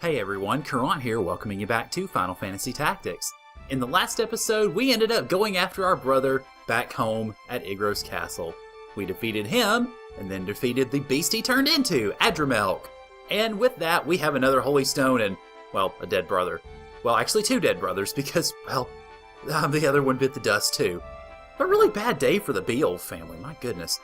Hey everyone, Caront here, welcoming you back to Final Fantasy Tactics. In the last episode, we ended up going after our brother back home at Igros Castle. We defeated him, and then defeated the beast he turned into, Adramelk. And with that, we have another Holy Stone and, well, a dead brother. Well, actually 2 dead brothers, because, well, the other one bit the dust too. A really bad day for the Beal family, my goodness.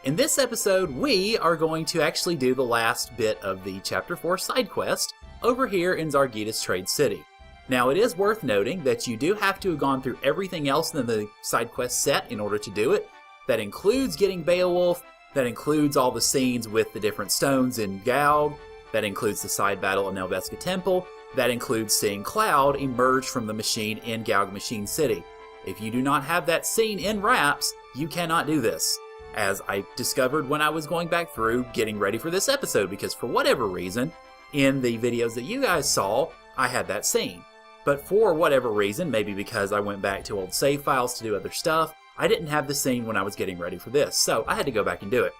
In this episode, we are going to actually do the last bit of the Chapter 4 side quest over here in Zarghidas Trade City. Now, it is worth noting that you do have to have gone through everything else in the side quest set in order to do it. That includes getting Beowulf, that includes all the scenes with the different stones in Gaug, that includes the side battle in Nelveska Temple, that includes seeing Cloud emerge from the machine in Gaug Machine City. If you do not have that scene in wraps, you cannot do this. As I discovered when I was going back through getting ready for this episode, because for whatever reason, in the videos that you guys saw, I had that scene. But for whatever reason, maybe because I went back to old save files to do other stuff, I didn't have the scene when I was getting ready for this, so I had to go back and do it.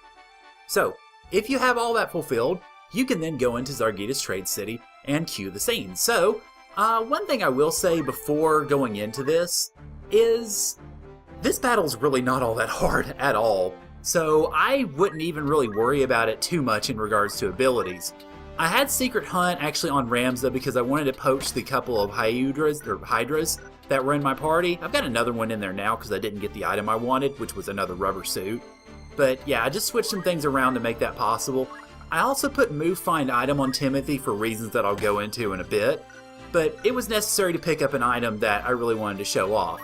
So, if you have all that fulfilled, you can then go into Zarghidas Trade City and cue the scene. So, one thing I will say before going into this is this battle's really not all that hard at all, so I wouldn't even really worry about it too much in regards to abilities. I had Secret Hunt actually on Ramza because I wanted to poach the couple of Hydras that were in my party. I've got another one in there now because I didn't get the item I wanted, which was another rubber suit. But yeah, I just switched some things around to make that possible. I also put Move Find Item on Timothy for reasons that I'll go into in a bit, but it was necessary to pick up an item that I really wanted to show off.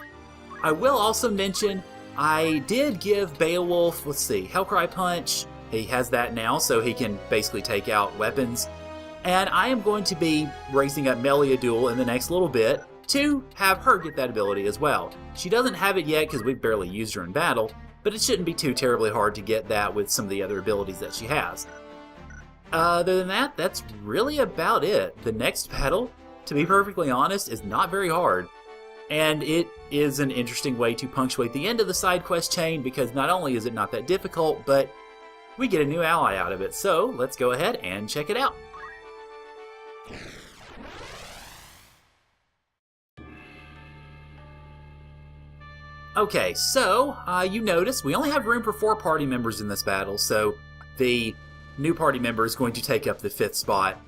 I will also mention, I did give Beowulf, let's see, Hellcry Punch. He has that now, so he can basically take out weapons. And I am going to be racing up Meliadul in the next little bit to have her get that ability as well. She doesn't have it yet because we've barely used her in battle, but it shouldn't be too terribly hard to get that with some of the other abilities that she has. Other than that, that's really about it. The next battle, to be perfectly honest, is not very hard. And it is an interesting way to punctuate the end of the side quest chain because not only is it not that difficult, but we get a new ally out of it. So let's go ahead and check it out. Okay, so you notice we only have room for 4 party members in this battle, so the new party member is going to take up the 5th spot.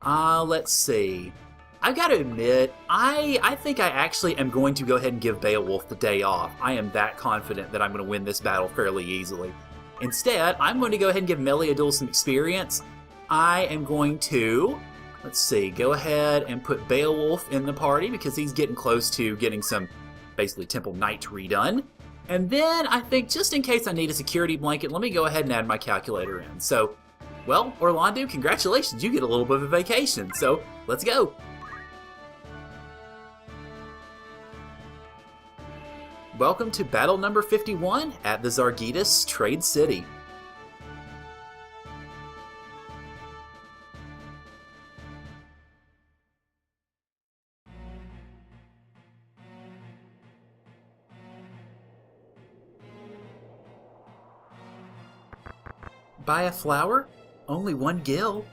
Let's see. I've got to admit, I think I actually am going to go ahead and give Beowulf the day off. I am that confident that I'm going to win this battle fairly easily. Instead, I'm going to go ahead and give Meliadul some experience. I am going to, let's see, go ahead and put Beowulf in the party because he's getting close to getting some, basically, Temple Knight redone. And then I think just in case I need a security blanket, let me go ahead and add my calculator in. So, well, Orlando, congratulations, you get a little bit of a vacation. So, let's go. Welcome to battle number 51 at the Zarghidas Trade City. Buy a flower? Only 1 gil?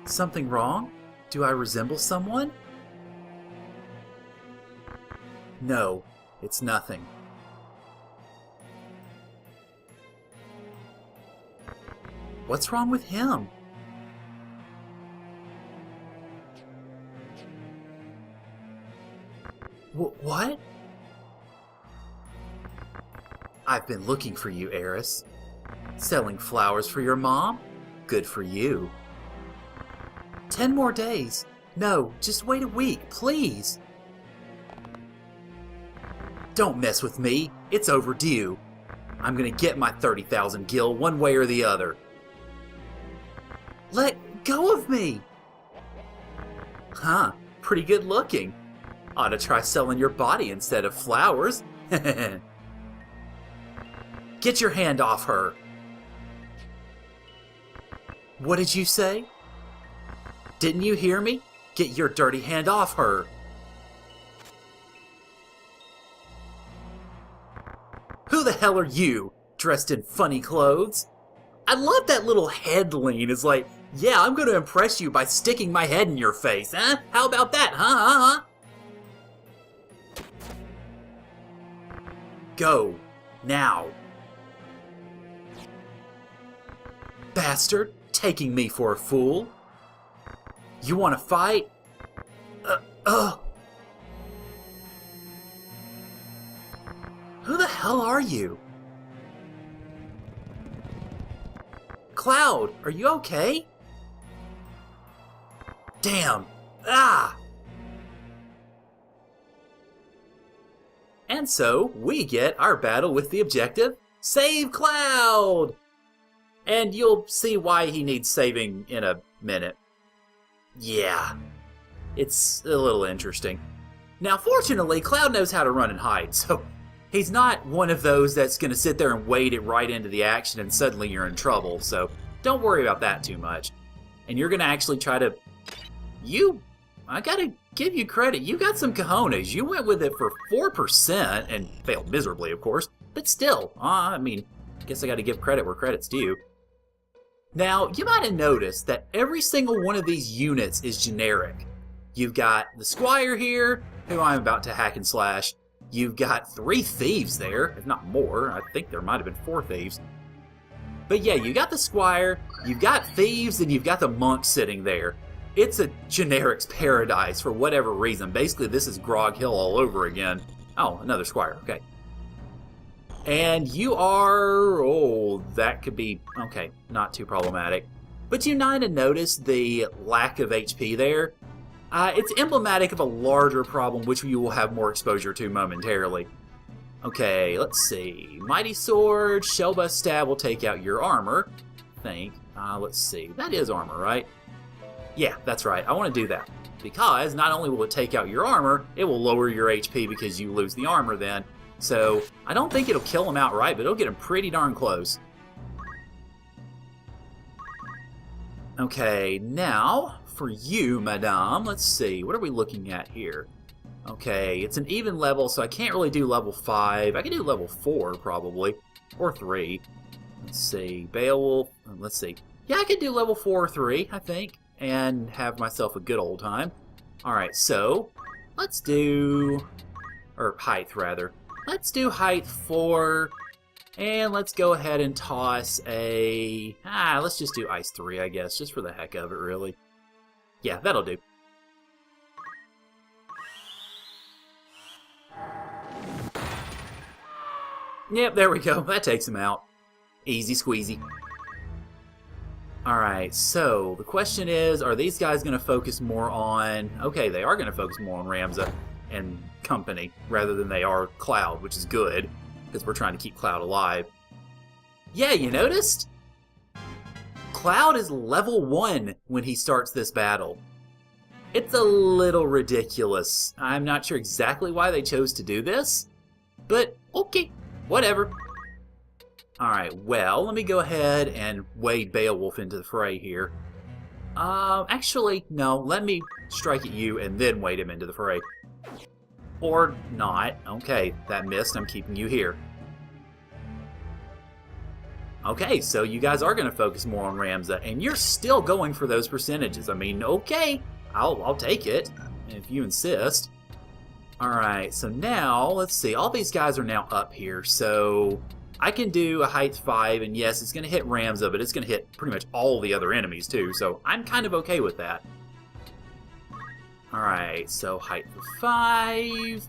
Something wrong? Do I resemble someone? No, it's nothing. What's wrong with him? What? I've been looking for you, Eris. Selling flowers for your mom? Good for you. 10 more days. No, just wait a week, please. Don't mess with me. It's overdue. I'm gonna get my 30,000 gil one way or the other. Let go of me! Huh, pretty good looking. Ought to try selling your body instead of flowers. Get your hand off her. What did you say? Didn't you hear me? Get your dirty hand off her. Who the hell are you, dressed in funny clothes? I love that little head lean. It's like, yeah, I'm going to impress you by sticking my head in your face, huh? How about that, huh? Go. Now. Bastard, taking me for a fool. You want to fight? Who the hell are you? Cloud, are you okay? Damn. Ah! And so, we get our battle with the objective, Save Cloud! And you'll see why he needs saving in a minute. Yeah, it's a little interesting. Now, fortunately, Cloud knows how to run and hide, so he's not one of those that's going to sit there and wade it right into the action and suddenly you're in trouble, so don't worry about that too much. And you're going to actually try to... I gotta give you credit, you got some cojones. You went with it for 4% and failed miserably, of course, but still, I guess I gotta give credit where credit's due. Now, you might have noticed that every single one of these units is generic. You've got the Squire here, who I'm about to hack and slash. You've got 3 thieves there, if not more. I think there might have been 4 thieves. But yeah, you got the Squire, you've got thieves, and you've got the monk sitting there. It's a generics paradise for whatever reason. Basically, this is Grog Hill all over again. Oh, another Squire, okay. And you are... that could be... okay, not too problematic. But you might have noticed the lack of HP there. It's emblematic of a larger problem, which you will have more exposure to momentarily. Okay, let's see. Mighty Sword, Shellbust Stab will take out your armor. I think. Let's see. That is armor, right? Yeah, that's right. I want to do that. Because not only will it take out your armor, it will lower your HP because you lose the armor then. So, I don't think it'll kill him outright, but it'll get him pretty darn close. Okay, now, for you, madame, let's see. What are we looking at here? Okay, it's an even level, so I can't really do level 5. I can do level 4, probably. Or 3. Let's see. Beowulf. Let's see. Yeah, I could do level 4 or 3, I think. And have myself a good old time. Alright, so let's do... or height, rather. Let's do height 4. And let's go ahead and toss a... let's just do ice 3, I guess. Just for the heck of it, really. Yeah, that'll do. Yep, there we go. That takes him out. Easy squeezy. Alright, so the question is, are these guys going to focus more on... okay, they are going to focus more on Ramza and company rather than they are Cloud, which is good, because we're trying to keep Cloud alive. Yeah, you noticed? Cloud is level 1 when he starts this battle. It's a little ridiculous. I'm not sure exactly why they chose to do this, but okay, whatever. Alright, well, let me go ahead and wade Beowulf into the fray here. Actually, no, let me strike at you and then wade him into the fray. Or not. Okay, that missed. I'm keeping you here. Okay, so you guys are going to focus more on Ramza, and you're still going for those percentages. I mean, okay, I'll take it, if you insist. Alright, so now, let's see. All these guys are now up here, so... I can do a height 5, and yes, it's going to hit Ramza, but it's going to hit pretty much all the other enemies, too, so I'm kind of okay with that. Alright, so height 5.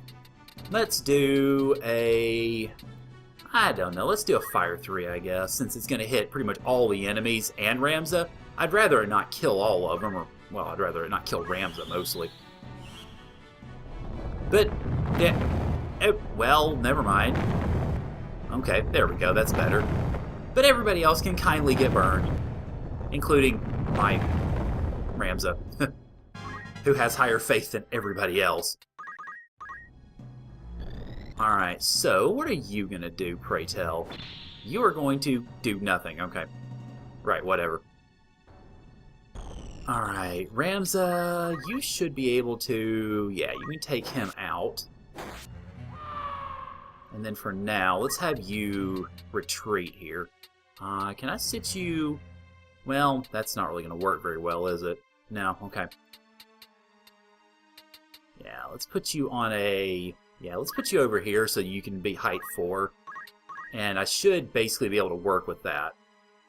Let's do a... I don't know, let's do a fire 3, I guess, since it's going to hit pretty much all the enemies and Ramza. I'd rather it not kill all of them, or, well, I'd rather it not kill Ramza, mostly. But, yeah, well, never mind. Okay, there we go, that's better. But everybody else can kindly get burned, including my Ramza, who has higher faith than everybody else. Alright, so what are you going to do, pray tell? You are going to do nothing, okay. Right, whatever. Alright, Ramza, you should be able to... yeah, you can take him out. And then for now, let's have you retreat here. Can I sit you... Well, that's not really going to work very well, is it? No, okay. Yeah, let's put you on a... Yeah, let's put you over here so you can be height 4. And I should basically be able to work with that.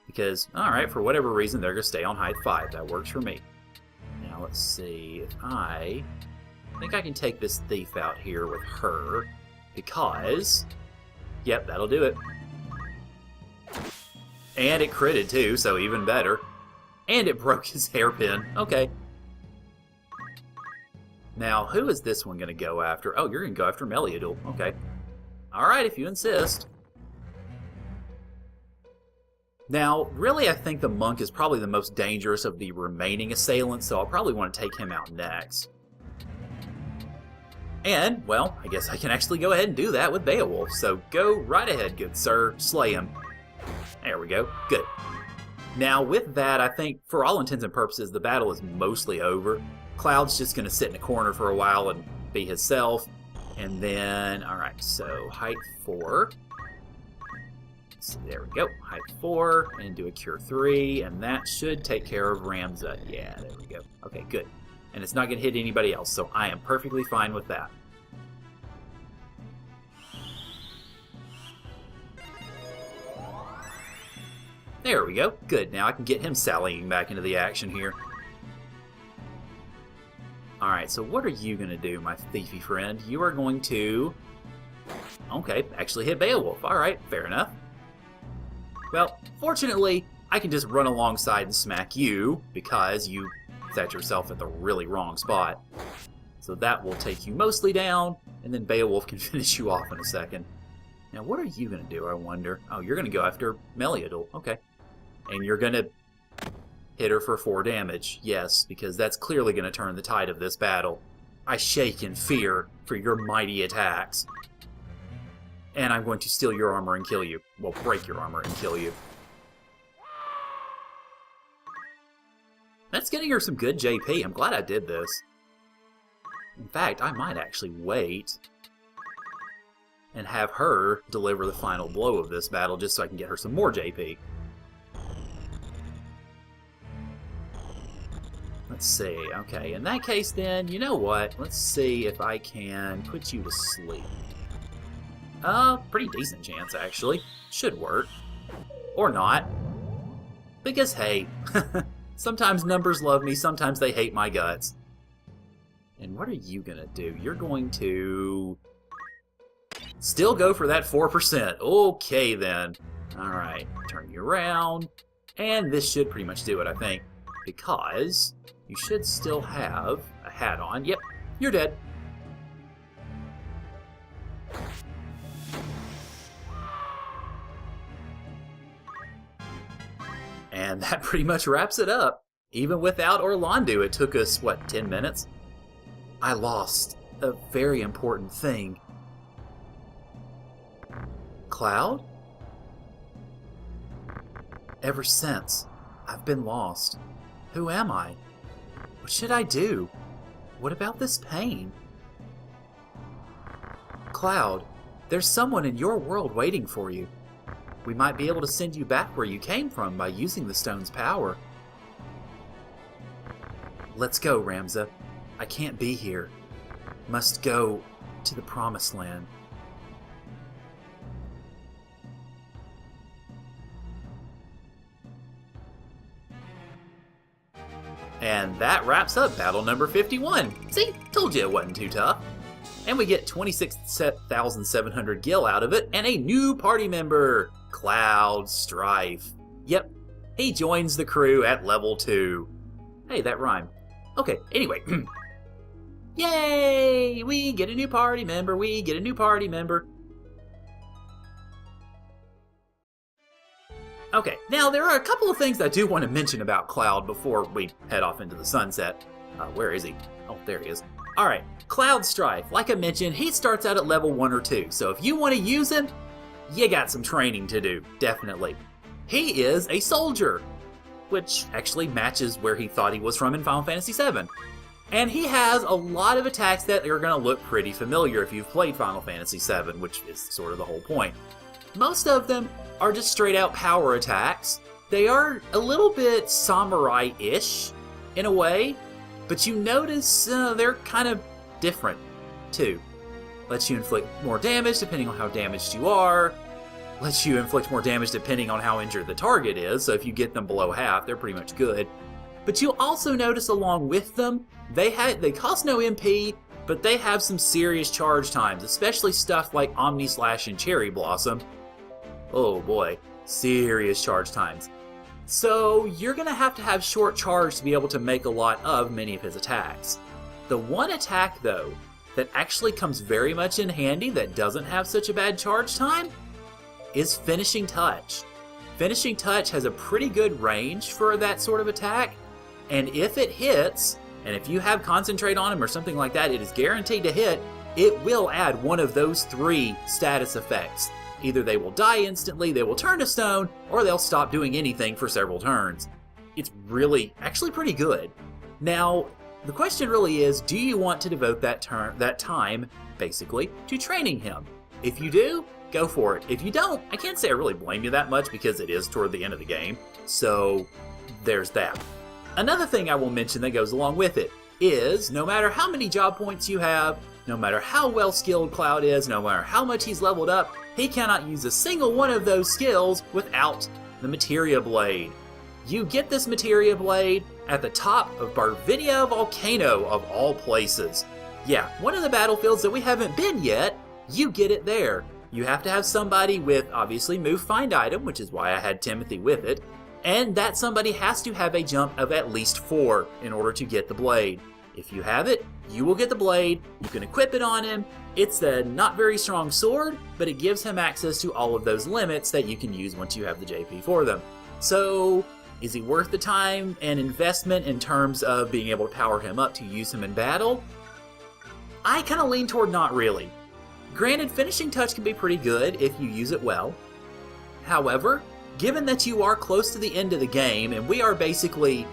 Because, alright, for whatever reason, they're going to stay on height 5. That works for me. Now, let's see if I think I can take this thief out here with her. Because... Yep, that'll do it. And it critted too, so even better. And it broke his hairpin. Okay. Now, who is this one going to go after? Oh, you're going to go after Meliadul. Okay. Alright, if you insist. Now, really, I think the monk is probably the most dangerous of the remaining assailants, so I'll probably want to take him out next. And, well, I guess I can actually go ahead and do that with Beowulf, so go right ahead, good sir. Slay him. There we go. Good. Now, with that, I think, for all intents and purposes, the battle is mostly over. Cloud's just going to sit in a corner for a while and be himself. And then, alright, so height 4. So there we go. Height 4, and do a Cure 3, and that should take care of Ramza. Yeah, there we go. Okay, good. And it's not going to hit anybody else, so I am perfectly fine with that. There we go. Good. Now I can get him sallying back into the action here. Alright, so what are you going to do, my thiefy friend? You are going to... Okay, actually hit Beowulf. Alright, fair enough. Well, fortunately, I can just run alongside and smack you, because you set yourself at the really wrong spot. So that will take you mostly down, and then Beowulf can finish you off in a second. Now, what are you going to do, I wonder? Oh, you're going to go after Meliadul. Okay. And you're going to hit her for 4 damage. Yes, because that's clearly going to turn the tide of this battle. I shake in fear for your mighty attacks. And I'm going to steal your armor and kill you. Well, break your armor and kill you. That's getting her some good JP. I'm glad I did this. In fact, I might actually wait and have her deliver the final blow of this battle just so I can get her some more JP. Let's see. Okay, in that case then, you know what? Let's see if I can put you to sleep. Pretty decent chance, actually. Should work. Or not. Because, hey, sometimes numbers love me, sometimes they hate my guts. And what are you gonna do? You're going to... still go for that 4%. Okay, then. Alright, turn you around. And this should pretty much do it, I think. Because you should still have a hat on. Yep, you're dead. And that pretty much wraps it up. Even without Orlando, it took us, what, 10 minutes? I lost a very important thing. Cloud? Ever since, I've been lost. Who am I? What should I do? What about this pain? Cloud, there's someone in your world waiting for you. We might be able to send you back where you came from by using the stone's power. Let's go, Ramza. I can't be here. Must go to the Promised Land. And that wraps up battle number 51. See, told you it wasn't too tough. And we get 26,700 gil out of it, and a new party member, Cloud Strife. Yep, he joins the crew at level 2. Hey, that rhymed. Okay, anyway. Yay! We get a new party member, we get a new party member. Okay, now there are a couple of things I do want to mention about Cloud before we head off into the sunset. Where is he? Oh, there he is. Alright, Cloud Strife. Like I mentioned, he starts out at level 1 or 2, so if you want to use him, you got some training to do, definitely. He is a soldier, which actually matches where he thought he was from in Final Fantasy VII. And he has a lot of attacks that are going to look pretty familiar if you've played Final Fantasy VII, which is sort of the whole point. Most of them are just straight out power attacks. They are a little bit samurai-ish in a way, but you notice they're kind of different too. Lets you inflict more damage depending on how damaged you are. Lets you inflict more damage depending on how injured the target is, so if you get them below half, they're pretty much good. But you'll also notice along with them, they cost no MP, but they have some serious charge times, especially stuff like Omni Slash and Cherry Blossom. Oh boy, serious charge times. So you're going to have short charge to be able to make a lot of many of his attacks. The one attack, though, that actually comes very much in handy that doesn't have such a bad charge time is Finishing Touch. Finishing Touch has a pretty good range for that sort of attack, and if it hits, and if you have Concentrate on him or something like that, it is guaranteed to hit. It will add one of those 3 status effects. Either they will die instantly, they will turn to stone, or they'll stop doing anything for several turns. It's really, actually pretty good. Now, the question really is, do you want to devote that time, basically, to training him? If you do, go for it. If you don't, I can't say I really blame you that much because it is toward the end of the game. So, there's that. Another thing I will mention that goes along with it is, no matter how many job points you have, no matter how well skilled Cloud is, no matter how much he's leveled up, he cannot use a single one of those skills without the Materia Blade. You get this Materia Blade at the top of Barvinia Volcano of all places. Yeah, one of the battlefields that we haven't been yet, you get it there. You have to have somebody with, obviously, Move Find Item, which is why I had Timothy with it, and that somebody has to have a jump of at least 4 in order to get the blade. If you have it, you will get the blade, you can equip it on him. It's a not very strong sword, but it gives him access to all of those limits that you can use once you have the JP for them. So, is he worth the time and investment in terms of being able to power him up to use him in battle? I kind of lean toward not really. Granted, Finishing Touch can be pretty good if you use it well. However, given that you are close to the end of the game, and we are basically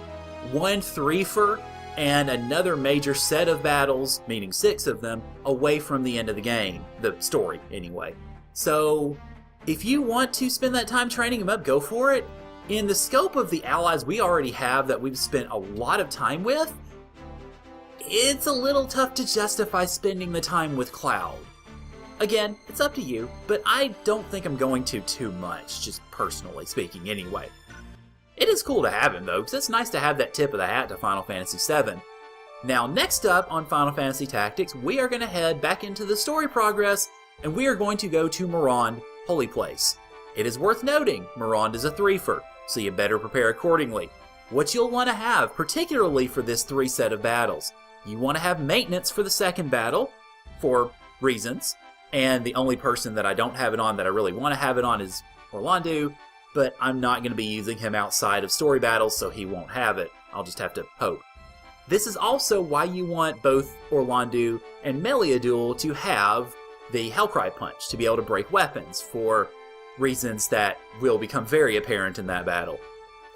1 3-fer and another major set of battles, meaning 6 of them, away from the end of the game. The story, anyway. So, if you want to spend that time training him up, go for it. In the scope of the allies we already have that we've spent a lot of time with, it's a little tough to justify spending the time with Cloud. Again, it's up to you, but I don't think I'm going to too much, just personally speaking anyway. It is cool to have him though, because it's nice to have that tip of the hat to Final Fantasy VII. Now next up on Final Fantasy Tactics, we are going to head back into the story progress, and we are going to go to Marond, Holy Place. It is worth noting, Marond is a 3-fer, so you better prepare accordingly. What you'll want to have, particularly for this 3 set of battles, you want to have maintenance for the second battle, for reasons, and the only person that I don't have it on that I really want to have it on is Orlandu, but I'm not going to be using him outside of story battles, so he won't have it. I'll just have to hope. This is also why you want both Orlandu and Meliadul to have the Hellcry Punch, to be able to break weapons, for reasons that will become very apparent in that battle.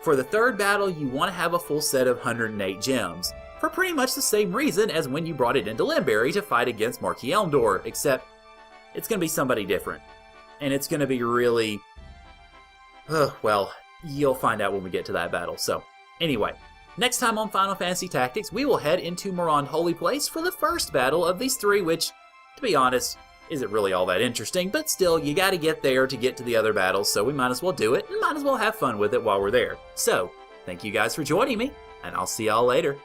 For the third battle, you want to have a full set of 108 gems, for pretty much the same reason as when you brought it into Limberry to fight against Marquis Elmdor, except it's going to be somebody different. And it's going to be really... well, you'll find out when we get to that battle. So, anyway, next time on Final Fantasy Tactics, we will head into Marond Holy Place for the first battle of these 3, which, to be honest, isn't really all that interesting, but still, you gotta get there to get to the other battles, so we might as well do it, and might as well have fun with it while we're there. So, thank you guys for joining me, and I'll see y'all later.